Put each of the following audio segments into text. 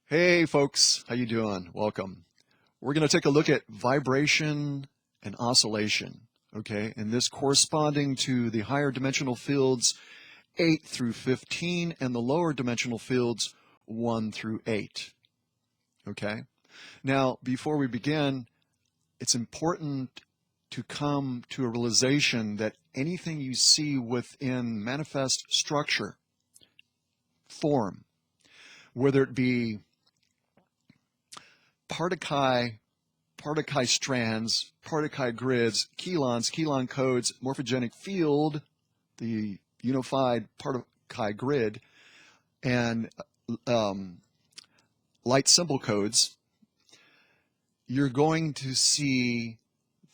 Hey folks, how you doing? Welcome. We're going to take a look at vibration and oscillation, okay? And this corresponding to the higher dimensional fields 8 through 15 and the lower dimensional fields 1 through 8, okay? Now, before we begin, it's important to come to a realization that anything you see within manifest structure, form, whether it be particle strands, particle grids, chelons, chelon codes, morphogenic field, the unified particle grid, and light symbol codes, you're going to see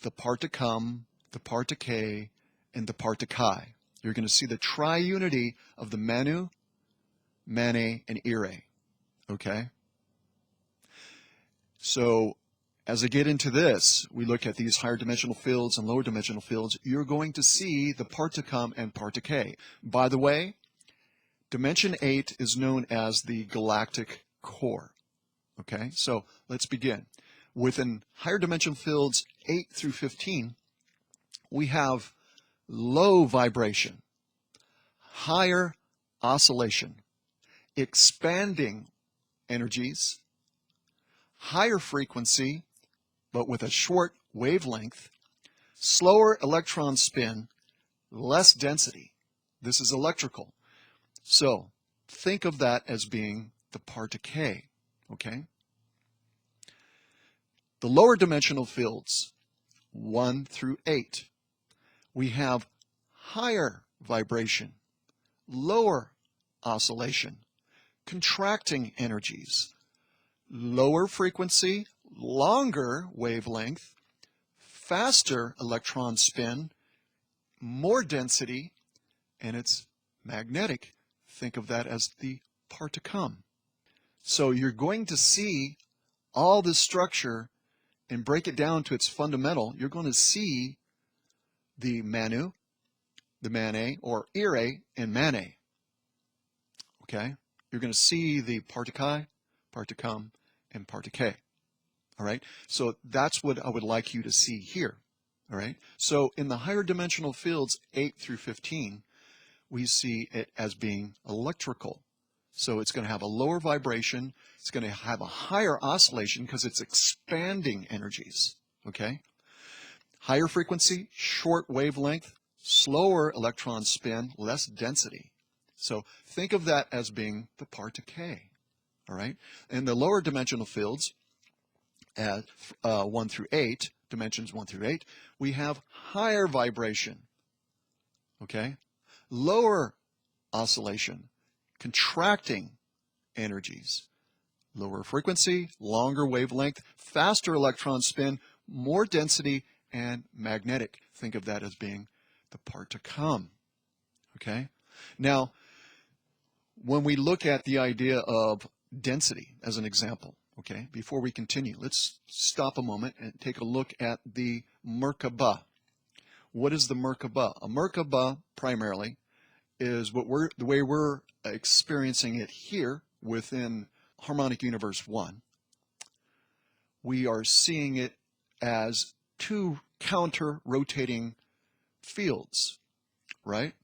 the part to come, the part to K, and the part to Chi. You're going to see the triunity of the Manu, Mane, and Ire. Okay? So as I get into this, we look at these higher dimensional fields and lower dimensional fields, you're going to see the part to come and part to K. By the way, dimension 8 is known as the galactic core. Okay, so let's begin. Within higher dimensional fields 8 through 15, we have low vibration, higher oscillation, expanding energies, higher frequency, but with a short wavelength, slower electron spin, less density. This is electrical. So think of that as being the part to K, okay? The lower dimensional fields, 1 through 8, we have higher vibration, lower oscillation, contracting energies, lower frequency, longer wavelength, faster electron spin, more density, and it's magnetic. Think of that as the part to come. So you're going to see all this structure and break it down to its fundamental. You're going to see the Manu, the Mane, or Ire and Mane. Okay? You're going to see the part to Chi, part to come, and part to K. All right? So that's what I would like you to see here. All right? So in the higher dimensional fields, 8 through 15, we see it as being electrical. So it's going to have a lower vibration. It's going to have a higher oscillation because it's expanding energies. Okay? Higher frequency, short wavelength, slower electron spin, less density. So think of that as being the part to K. All right? In the lower dimensional fields, at 1 through 8, dimensions 1 through 8, we have higher vibration. Okay? Lower oscillation, contracting energies, lower frequency, longer wavelength, faster electron spin, more density, and magnetic. Think of that as being the part to come. Okay? Now, when we look at the idea of density as an example, okay, before we continue, let's stop a moment and take a look at the Merkaba. What is the Merkaba? A Merkaba primarily is the way we're experiencing it here within Harmonic Universe 1. We are seeing it as two counter-rotating fields, right?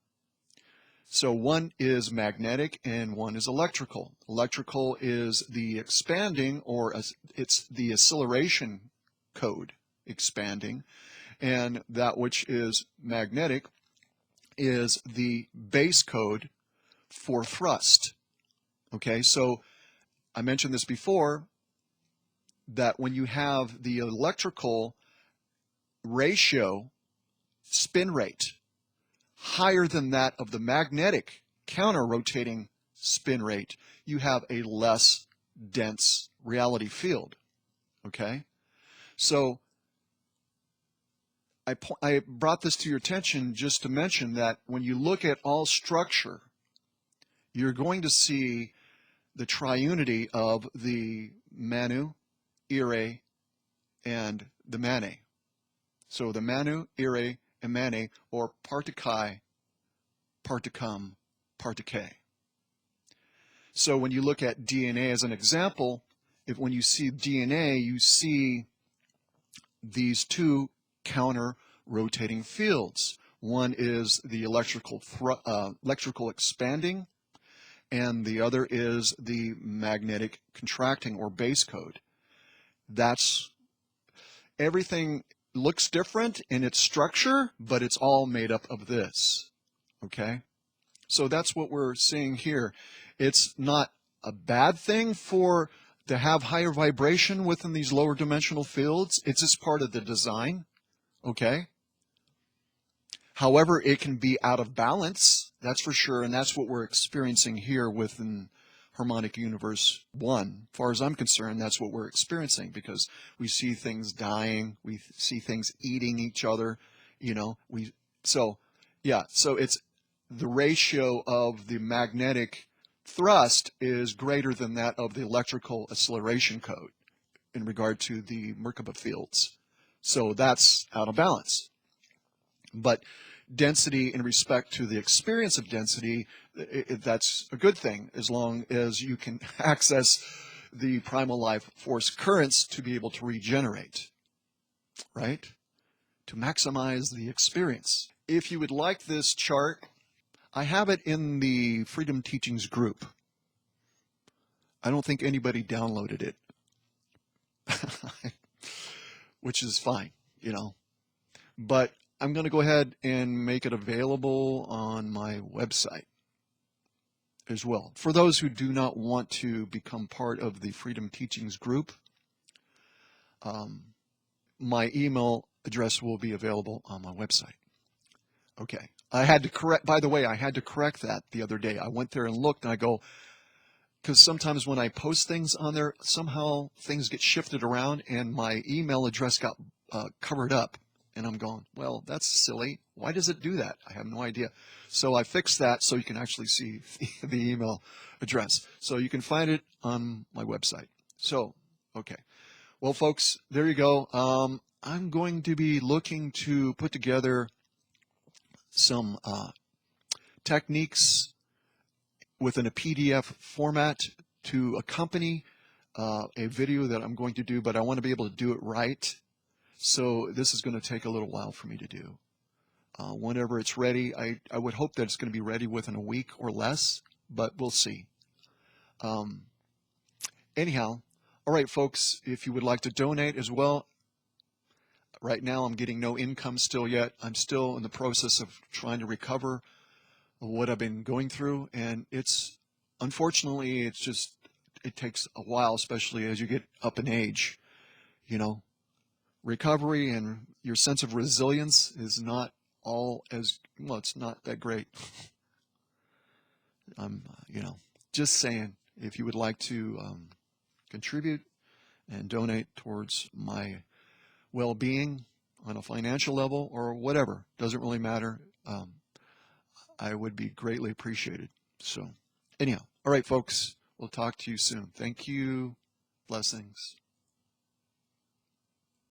So one is magnetic and one is electrical. Electrical is the expanding, or it's the acceleration code expanding, and that which is magnetic is the base code for thrust. Okay, so I mentioned this before, that when you have the electrical ratio spin rate higher than that of the magnetic counter-rotating spin rate, you have a less dense reality field. Okay, so I brought this to your attention just to mention that when you look at all structure, you're going to see the triunity of the Manu, Ire, and the Mane. So the Manu, Ire, and Mane, or part to Chi, part to come, part to K. So when you look at DNA as an example, when you see DNA, you see these two counter rotating fields. One is the electrical expanding, and the other is the magnetic contracting or base code. That's everything looks different in its structure, but it's all made up of this. Okay? So that's what we're seeing here. It's not a bad thing to have higher vibration within these lower dimensional fields. It's just part of the design. Okay? However, it can be out of balance, that's for sure, and that's what we're experiencing here within Harmonic Universe 1. As far as I'm concerned, that's what we're experiencing, because we see things dying, we see things eating each other, so it's the ratio of the magnetic thrust is greater than that of the electrical acceleration code in regard to the Merkaba fields. So that's out of balance. But density in respect to the experience of density, that's a good thing as long as you can access the primal life force currents to be able to regenerate, right? To maximize the experience. If you would like this chart, I have it in the Freedom Teachings group. I don't think anybody downloaded it, which is fine, But I'm going to go ahead and make it available on my website as well. For those who do not want to become part of the Freedom Teachings group, my email address will be available on my website. Okay. By the way, I had to correct that the other day. I went there and looked, and I go, because sometimes when I post things on there, somehow things get shifted around, and my email address got covered up. And I'm going, well, that's silly. Why does it do that? I have no idea. So I fixed that so you can actually see the email address. So you can find it on my website. So, okay. Well, folks, there you go. I'm going to be looking to put together some techniques within a PDF format to accompany a video that I'm going to do, but I want to be able to do it right. So this is going to take a little while for me to do. Whenever it's ready, I would hope that it's going to be ready within a week or less, but we'll see. Anyhow, all right, folks, if you would like to donate as well, right now I'm getting no income still yet. I'm still in the process of trying to recover what I've been going through, and unfortunately, it takes a while, especially as you get up in age, Recovery and your sense of resilience is not it's not that great. I'm, just saying, if you would like to contribute and donate towards my well-being on a financial level or whatever, doesn't really matter, I would be greatly appreciated. So anyhow, all right, folks, we'll talk to you soon. Thank you. Blessings.